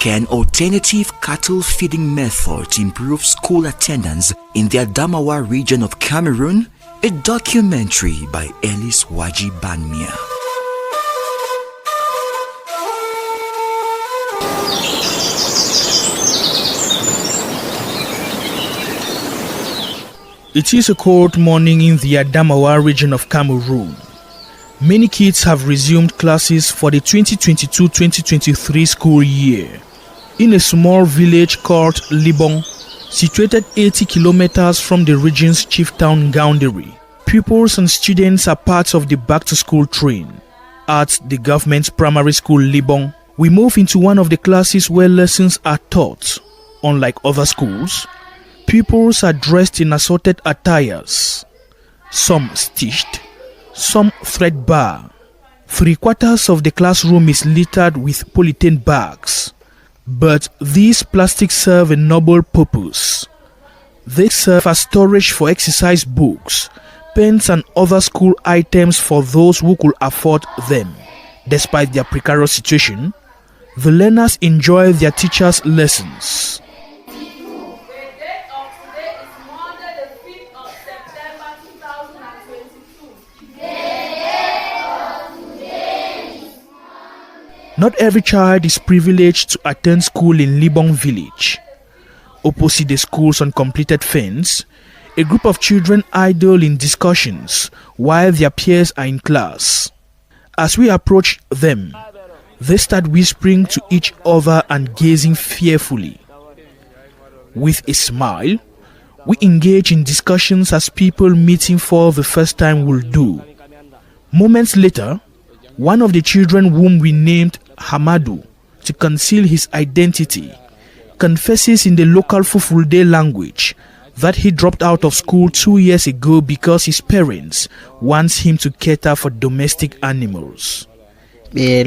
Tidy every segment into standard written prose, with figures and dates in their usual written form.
Can alternative cattle feeding methods improve school attendance in the Adamawa region of Cameroon? A documentary by Ellis Waji Banmia. It is a cold morning in the Adamawa region of Cameroon. Many kids have resumed classes for the 2022-2023 school year. In a small village called Libong, situated 80 kilometers from the region's chief town Gaounderi, pupils and students are part of the back-to-school train. At the government primary school Libong, we move into one of the classes where lessons are taught. Unlike other schools, pupils are dressed in assorted attires, some stitched, some threadbare. 3/4 of the classroom is littered with polythene bags. But these plastics serve a noble purpose. They serve as storage for exercise books, pens and other school items for those who could afford them. Despite their precarious situation, the learners enjoy their teachers' lessons. Not every child is privileged to attend school in Libong village. Opposite the school's uncompleted fence, a group of children idle in discussions while their peers are in class. As we approach them, they start whispering to each other and gazing fearfully. With a smile, we engage in discussions as people meeting for the first time will do. Moments later, one of the children, whom we named Hamadu to conceal his identity, confesses in the local Fufulde language that he dropped out of school 2 years ago because his parents want him to cater for domestic animals. I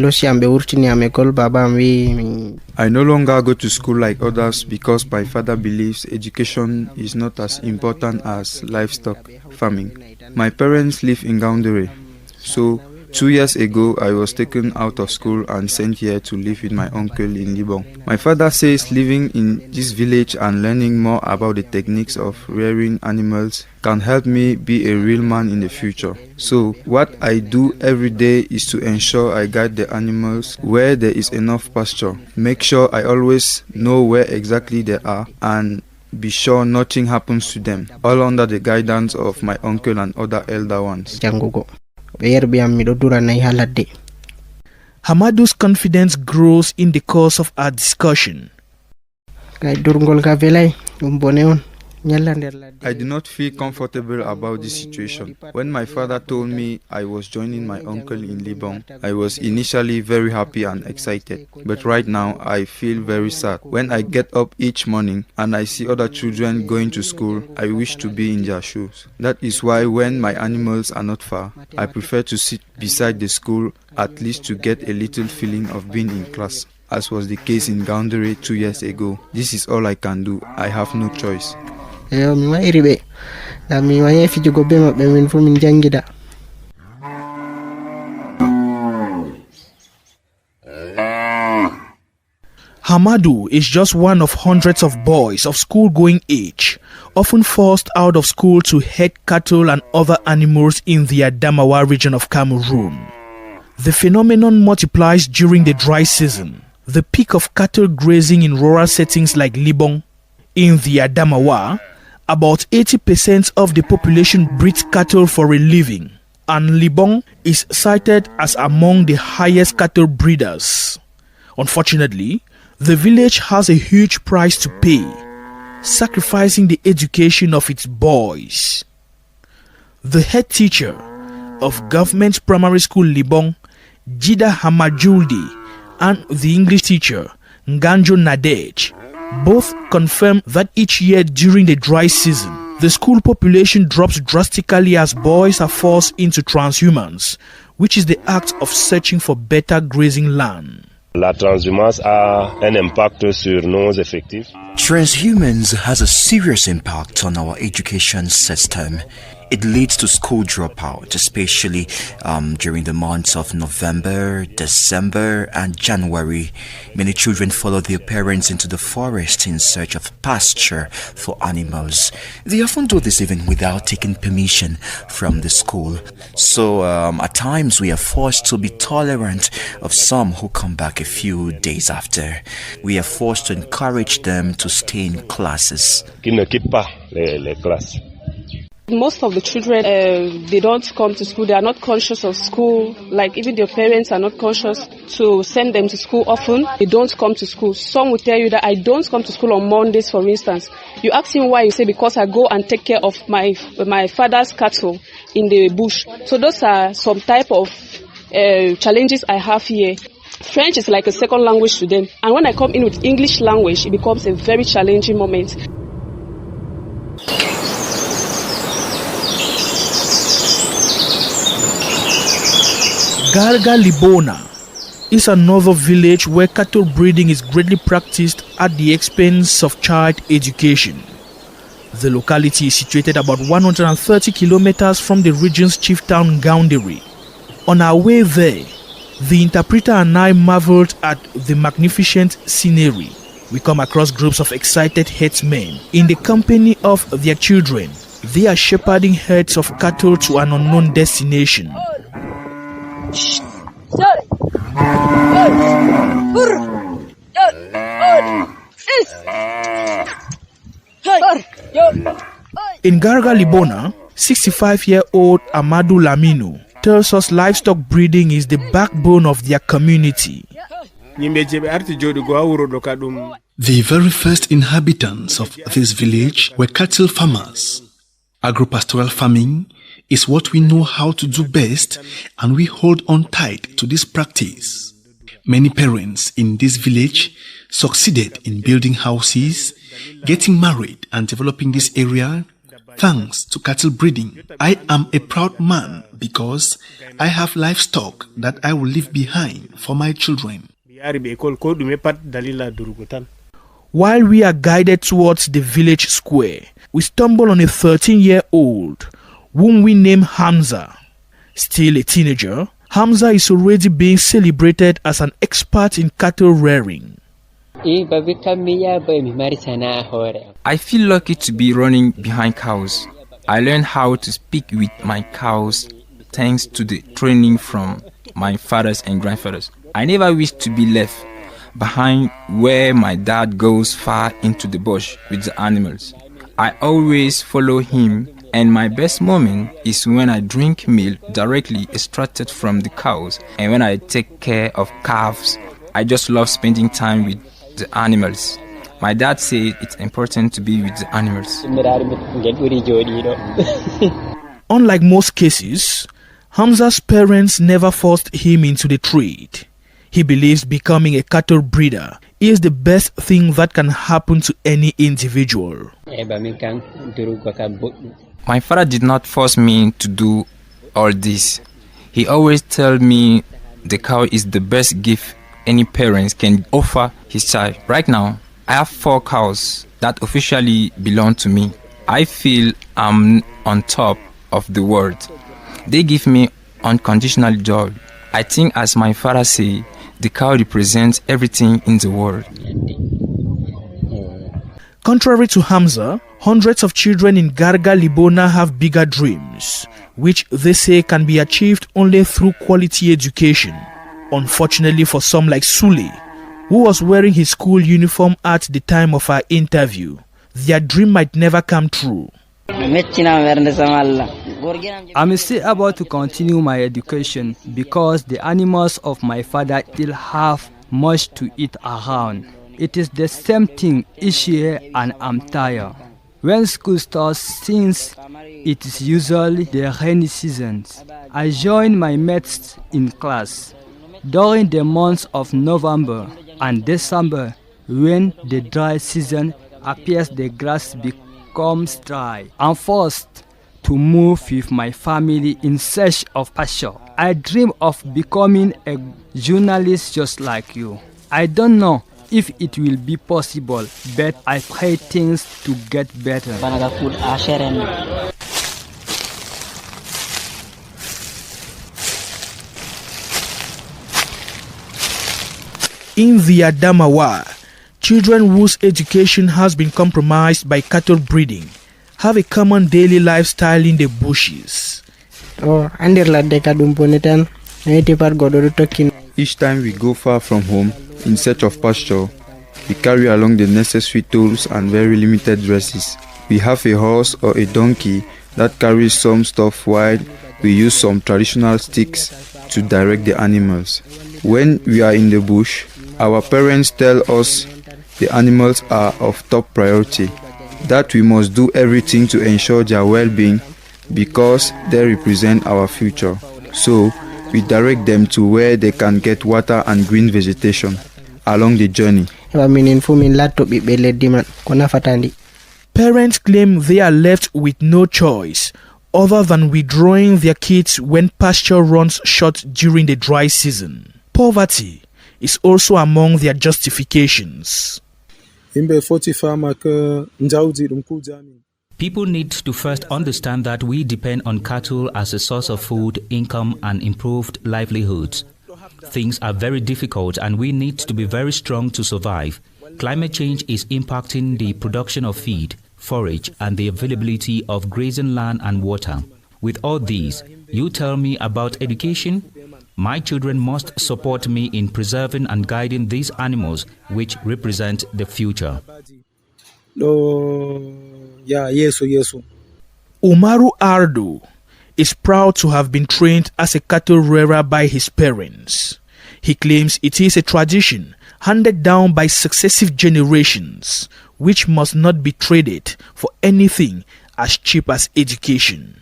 no longer go to school like others because my father believes education is not as important as livestock farming. My parents live in Gaounderi, so 2 years ago, I was taken out of school and sent here to live with my uncle in Libong. My father says living in this village and learning more about the techniques of rearing animals can help me be a real man in the future. So, what I do every day is to ensure I guide the animals where there is enough pasture, make sure I always know where exactly they are, and be sure nothing happens to them, all under the guidance of my uncle and other elder ones. Hamadu's confidence grows in the course of our discussion. I do not feel comfortable about this situation. When my father told me I was joining my uncle in Libong, I was initially very happy and excited. But right now, I feel very sad. When I get up each morning and I see other children going to school, I wish to be in their shoes. That is why when my animals are not far, I prefer to sit beside the school, at least to get a little feeling of being in class, as was the case in Gaounderi 2 years ago. This is all I can do. I have no choice. Hamadu is just one of hundreds of boys of school-going age, often forced out of school to head cattle and other animals in the Adamawa region of Cameroon. The phenomenon multiplies during the dry season, the peak of cattle grazing in rural settings like Libong. In the Adamawa, about 80% of the population breeds cattle for a living, and Libong is cited as among the highest cattle breeders. Unfortunately, the village has a huge price to pay, sacrificing the education of its boys. The head teacher of government primary school Libong, Jida Hamajuldi, and the English teacher, Nganjo Nadej, both confirm that each year during the dry season, the school population drops drastically as boys are forced into transhumance, which is the act of searching for better grazing land. La transhumance a un impact sur nos effectifs. Transhumance has a serious impact on our education system. It leads to school dropout, especially during the months of November, December, and January. Many children follow their parents into the forest in search of pasture for animals. They often do this even without taking permission from the school. So at times we are forced to be tolerant of some who come back a few days after. We are forced to encourage them to stay in classes. Qui ne quitte pas les classes. Most of the children, they don't come to school. They are not conscious of school. Like even their parents are not conscious to send them to school often. They don't come to school. Some will tell you that I don't come to school on Mondays, for instance. You ask him why, you say because I go and take care of my father's cattle in the bush. So those are some type of challenges I have here. French is like a second language to them. And when I come in with English language, it becomes a very challenging moment. Garga Libona is another village where cattle breeding is greatly practiced at the expense of child education. The locality is situated about 130 kilometers from the region's chief town Gaoundéré. On our way there, the interpreter and I marveled at the magnificent scenery. We come across groups of excited herdsmen in the company of their children. They are shepherding herds of cattle to an unknown destination. In Garga Libona, 65-year-old Amadou Lamino tells us livestock breeding is the backbone of their community. The very first inhabitants of this village were cattle farmers. Agropastoral farming is what we know how to do best, and we hold on tight to this practice. Many parents in this village succeeded in building houses, getting married, and developing this area thanks to cattle breeding. I am a proud man because I have livestock that I will leave behind for my children. While we are guided towards the village square, we stumble on a 13-year-old whom we name Hamza. Still a teenager, Hamza is already being celebrated as an expert in cattle rearing. I feel lucky to be running behind cows. I learned how to speak with my cows thanks to the training from my fathers and grandfathers. I never wish to be left behind where my dad goes far into the bush with the animals. I always follow him, and my best moment is when I drink milk directly extracted from the cows, and when I take care of calves. I just love spending time with the animals. My dad said it's important to be with the animals. Unlike most cases, Hamza's parents never forced him into the trade. He believes becoming a cattle breeder is the best thing that can happen to any individual. My father did not force me to do all this. He always tells me the cow is the best gift any parent can offer his child. Right now, I have 4 cows that officially belong to me. I feel I'm on top of the world. They give me unconditional joy. I think, as my father said, the cow represents everything in the world. Contrary to Hamza, hundreds of children in Garga Libona have bigger dreams, which they say can be achieved only through quality education. Unfortunately for some like Sule, who was wearing his school uniform at the time of our interview, their dream might never come true. I'm still about to continue my education because the animals of my father still have much to eat around. It is the same thing each year and I'm tired. When school starts, since it is usually the rainy season, I join my mates in class. During the months of November and December, when the dry season appears, the grass becomes dry. I'm forced to move with my family in search of pasture. I dream of becoming a journalist just like you. I don't know if it will be possible, but I pray things to get better. In the Adamawa, children whose education has been compromised by cattle breeding have a common daily lifestyle in the bushes. Each time we go far from home in search of pasture, we carry along the necessary tools and very limited dresses. We have a horse or a donkey that carries some stuff while we use some traditional sticks to direct the animals. When we are in the bush, our parents tell us the animals are of top priority, that we must do everything to ensure their well-being because they represent our future. So, we direct them to where they can get water and green vegetation along the journey. Parents claim they are left with no choice other than withdrawing their kids when pasture runs short during the dry season. Poverty is also among their justifications. People need to first understand that we depend on cattle as a source of food, income, and improved livelihoods. Things are very difficult and we need to be very strong to survive. Climate change is impacting the production of feed, forage, and the availability of grazing land and water. With all these, you tell me about education? My children must support me in preserving and guiding these animals which represent the future. Umaru Ardo is proud to have been trained as a cattle rearer by his parents. He claims it is a tradition handed down by successive generations, which must not be traded for anything as cheap as education.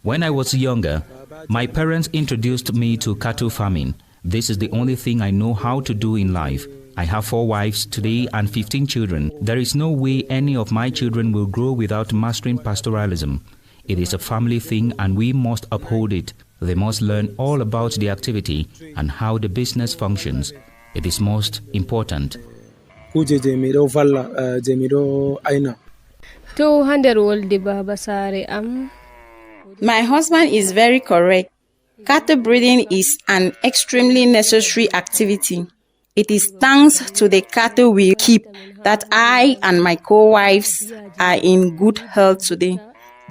When I was younger, my parents introduced me to cattle farming. This is the only thing I know how to do in life. I have 4 wives today and 15 children. There is no way any of my children will grow without mastering pastoralism. It is a family thing and we must uphold it. They must learn all about the activity and how the business functions. It is most important. My husband is very correct. Cattle breeding is an extremely necessary activity. It is thanks to the cattle we keep that I and my co-wives are in good health today.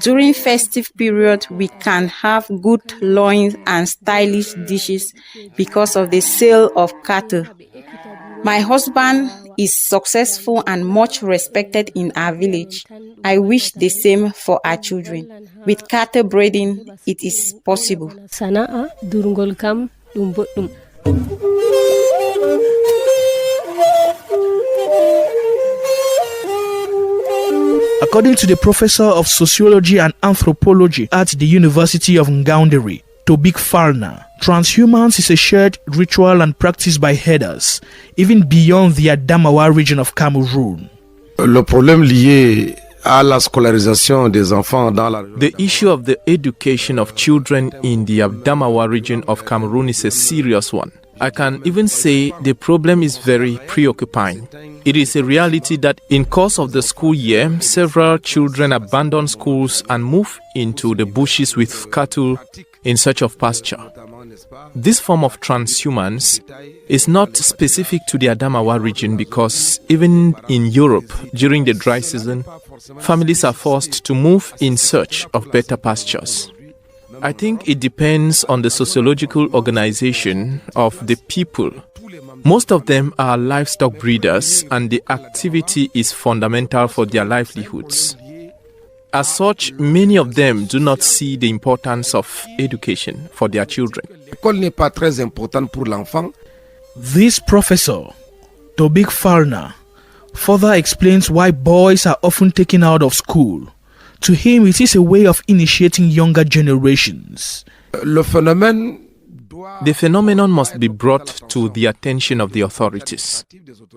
During festive period, we can have good loins and stylish dishes because of the sale of cattle. My husband is successful and much respected in our village. I wish the same for our children. With cattle breeding, it is possible. According to the professor of sociology and anthropology at the University of Ngaoundéré, Tobik Falna, transhumance is a shared ritual and practice by herders, even beyond the Adamawa region of Cameroon. The issue of the education of children in the Adamawa region of Cameroon is a serious one. I can even say the problem is very preoccupying. It is a reality that in course of the school year, several children abandon schools and move into the bushes with cattle in search of pasture. This form of transhumance is not specific to the Adamawa region because even in Europe, during the dry season, families are forced to move in search of better pastures. I think it depends on the sociological organization of the people. Most of them are livestock breeders and the activity is fundamental for their livelihoods. As such, many of them do not see the importance of education for their children. This professor, Tobik Falna, further explains why boys are often taken out of school. To him, it is a way of initiating younger generations. The phenomenon must be brought to the attention of the authorities.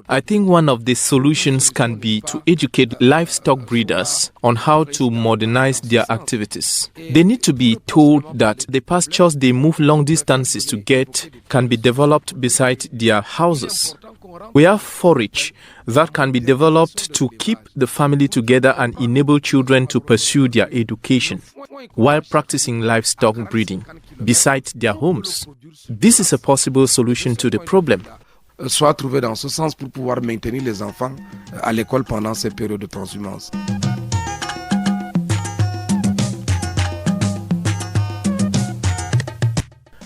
I think one of the solutions can be to educate livestock breeders on how to modernize their activities. They need to be told that the pastures they move long distances to get can be developed beside their houses. We have forage that can be developed to keep the family together and enable children to pursue their education while practicing livestock breeding beside their homes. This is a possible solution to the problem. Soit trouvé dans ce sens pour pouvoir maintenir les enfants à l'école pendant ces périodes de transhumance.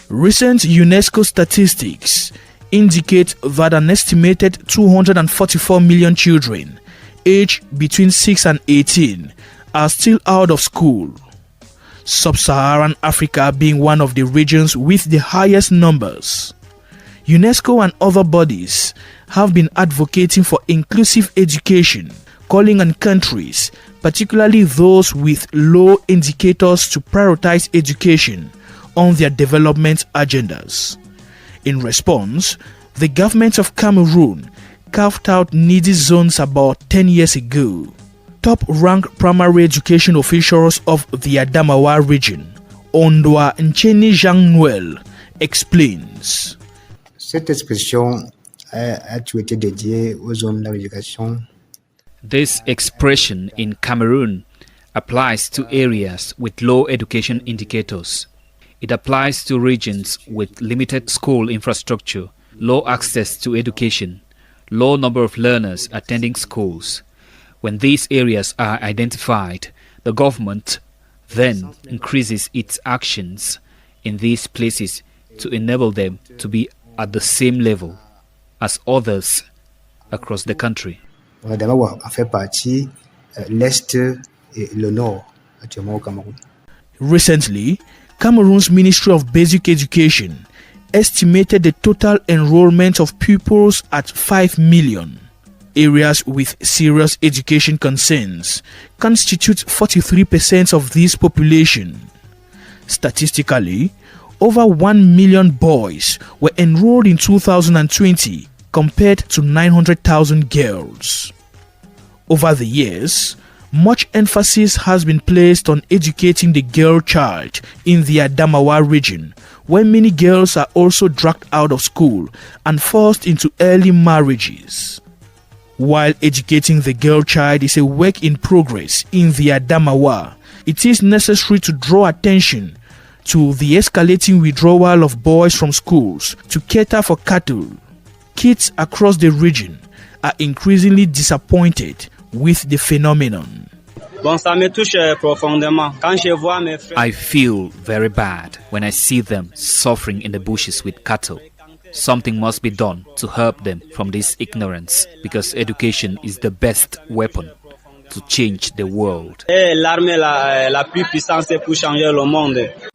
Recent UNESCO statistics indicate that an estimated 244 million children aged between 6 and 18 are still out of school. Sub-Saharan Africa being one of the regions with the highest numbers. UNESCO and other bodies have been advocating for inclusive education, calling on countries, particularly those with low indicators, to prioritize education on their development agendas. In response, the government of Cameroon carved out needy zones about 10 years ago. Top-ranked primary education officials of the Adamawa region, Ondwa Ncheni Jean-Noël, explains. Cette expression a été dédiée aux zones d'éducation. This expression in Cameroon applies to areas with low education indicators. It applies to regions with limited school infrastructure, low access to education, low number of learners attending schools. When these areas are identified, the government then increases its actions in these places to enable them to be at the same level as others across the country. Adamawa fait partie l'Est et le Nord actuellement au Cameroun. Recently, Cameroon's Ministry of Basic Education estimated the total enrollment of pupils at 5 million. Areas with serious education concerns constitute 43% of this population. Statistically, over 1 million boys were enrolled in 2020 compared to 900,000 girls. Over the years, much emphasis has been placed on educating the girl child in the Adamawa region, where many girls are also dragged out of school and forced into early marriages. While educating the girl child is a work in progress in the Adamawa, it is necessary to draw attention to the escalating withdrawal of boys from schools to cater for cattle. Kids across the region are increasingly disappointed with the phenomenon. I feel very bad when I see them suffering in the bushes with cattle. Something must be done to help them from this ignorance, because education is the best weapon to change the world. I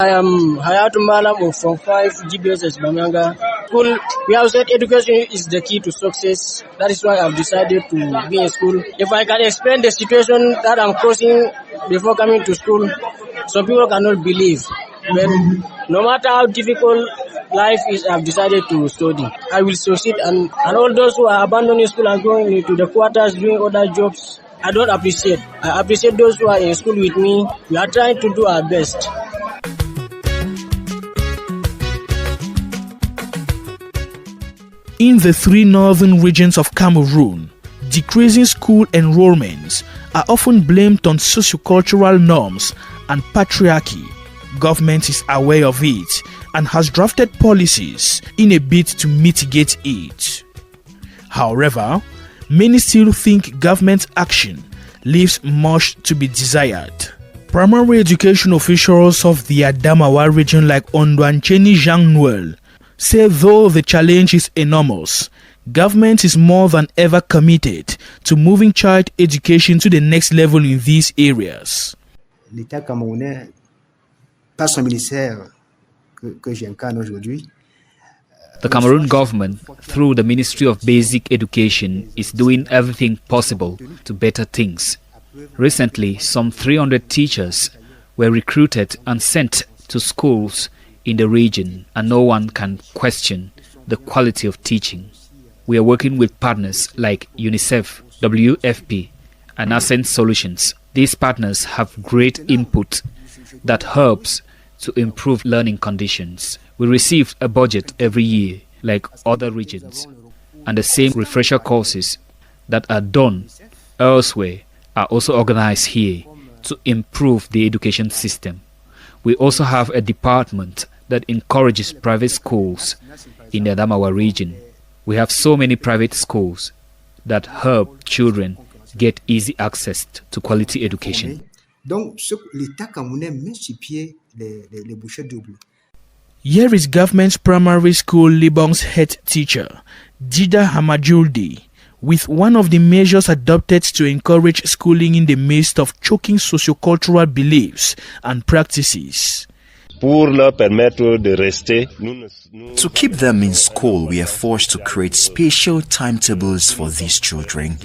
am Hayatu Malam from 5 GBS Bamanga. School, we have said education is the key to success. That is why I've decided to be in school. If I can explain the situation that I'm crossing before coming to school, some people cannot believe. But no matter how difficult life is, I've decided to study. I will succeed, and all those who are abandoning school and going into the quarters doing other jobs, I don't appreciate. I appreciate those who are in school with me. We are trying to do our best. In the 3 northern regions of Cameroon, decreasing school enrollments are often blamed on sociocultural norms and patriarchy. Government is aware of it and has drafted policies in a bid to mitigate it. However, many still think government action leaves much to be desired. Primary education officials of the Adamawa region like Ondwancheni Jean-Noël say though the challenge is enormous, government is more than ever committed to moving child education to the next level in these areas. L'État camerounais, par son ministère que j'incarne aujourd'hui, the Cameroon government, through the Ministry of Basic Education, is doing everything possible to better things. Recently, some 300 teachers were recruited and sent to schools in the region, and no one can question the quality of teaching. We are working with partners like UNICEF, WFP, and Ascent Solutions. These partners have great input that helps to improve learning conditions. We receive a budget every year like other regions. and the same refresher courses that are done elsewhere are also organized here to improve the education system. We also have a department that encourages private schools in the Adamawa region. We have so many private schools that help children get easy access to quality education. Here is government primary school Libong's head teacher, Dida Hamajuldi, with one of the measures adopted to encourage schooling in the midst of choking sociocultural beliefs and practices. To keep them in school, we are forced to create special timetables for these children.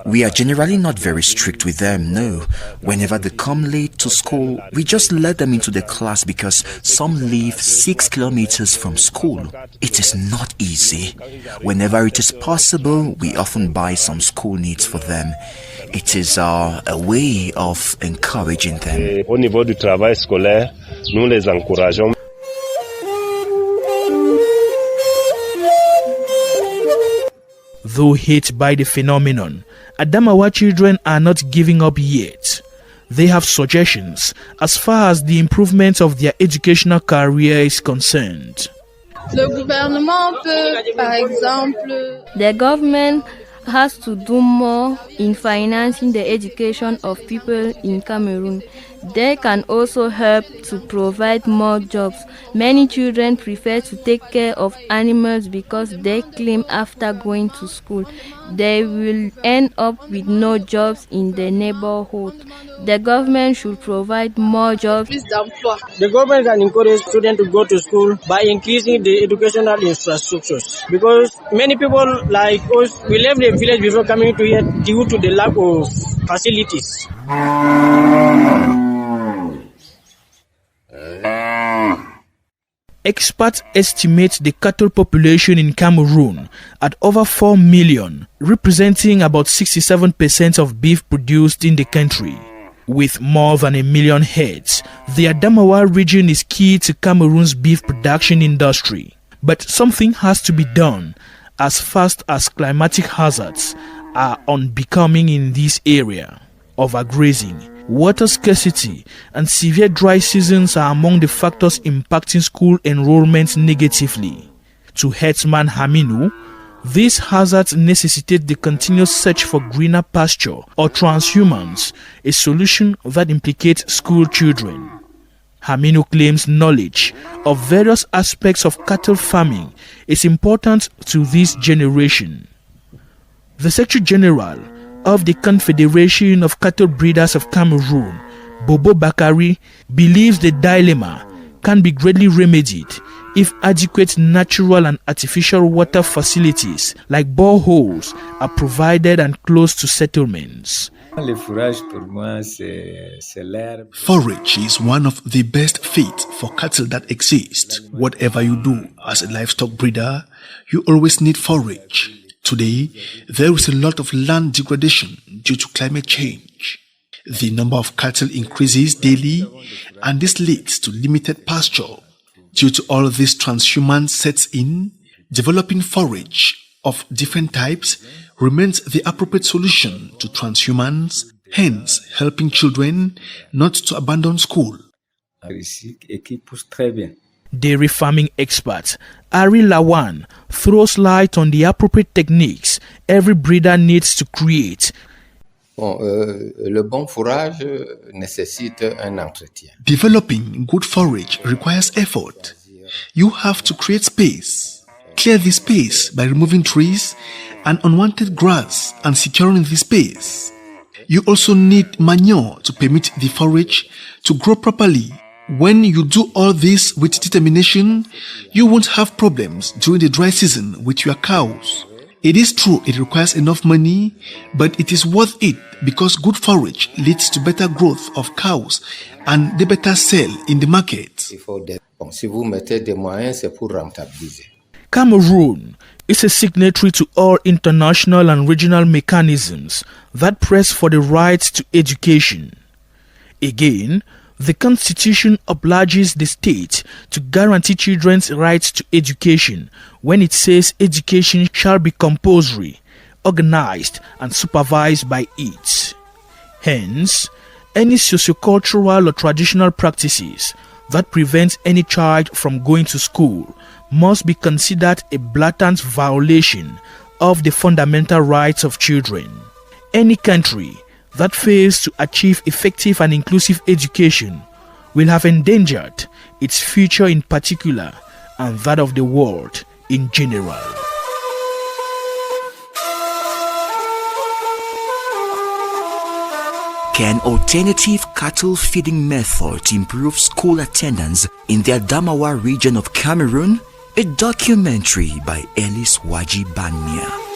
We are generally not very strict with them, no. Whenever they come late to school, we just let them into the class because some live 6 kilometers from school. It is not easy. Whenever it is possible, we often buy some school needs for them. It is a way of encouraging them. Au niveau du travail scolaire, nous les encourageons. Though hit by the phenomenon, Adamawa children are not giving up yet. They have suggestions as far as the improvement of their educational career is concerned. The government has to do more in financing the education of people in Cameroon. They can also help to provide more jobs. Many children prefer to take care of animals because they claim after going to school they will end up with no jobs in the neighborhood. The government should provide more jobs. The government can encourage students to go to school by increasing the educational infrastructures, because many people like us, we left the village before coming to here due to the lack of facilities. Experts estimate the cattle population in Cameroon at over 4 million, representing about 67% of beef produced in the country. With more than 1 million heads, the Adamawa region is key to Cameroon's beef production industry. But something has to be done as fast as climatic hazards are unbecoming in this area. Overgrazing, water scarcity, and severe dry seasons are among the factors impacting school enrollment negatively. To Headsman Haminu, these hazards necessitate the continuous search for greener pasture or transhumance, a solution that implicates school children. Haminu claims knowledge of various aspects of cattle farming is important to this generation. The Secretary General of the Confederation of Cattle Breeders of Cameroon, Bobo Bakari, believes the dilemma can be greatly remedied if adequate natural and artificial water facilities like boreholes are provided and close to settlements. Forage is one of the best feeds for cattle that exist. Whatever you do as a livestock breeder, you always need forage. Today, there is a lot of land degradation due to climate change. The number of cattle increases daily, and this leads to limited pasture. Due to all this, transhumance sets in. Developing forage of different types remains the appropriate solution to transhumance, hence helping children not to abandon school. Dairy farming expert Ari Lawan throws light on the appropriate techniques every breeder needs to create. Le bon fourrage nécessite un entretien. Developing good forage requires effort. You have to create space. Clear the space by removing trees and unwanted grass and securing the space. You also need manure to permit the forage to grow properly. When you do all this with determination, you won't have problems during the dry season with your cows. It is true it requires enough money, but it is worth it because good forage leads to better growth of cows and they better sell in the market. Si vous mettez des moyens, c'est pour rentabiliser. Cameroon is a signatory to all international and regional mechanisms that press for the right to education. Again, The Constitution obliges the state to guarantee children's rights to education when it says education shall be compulsory, organized and supervised by it. Hence, any sociocultural or traditional practices that prevent any child from going to school must be considered a blatant violation of the fundamental rights of children. Any country that fails to achieve effective and inclusive education will have endangered its future in particular and that of the world in general. Can alternative cattle feeding methods improve school attendance in the Adamawa region of Cameroon? A documentary by Ellis Waji Banya.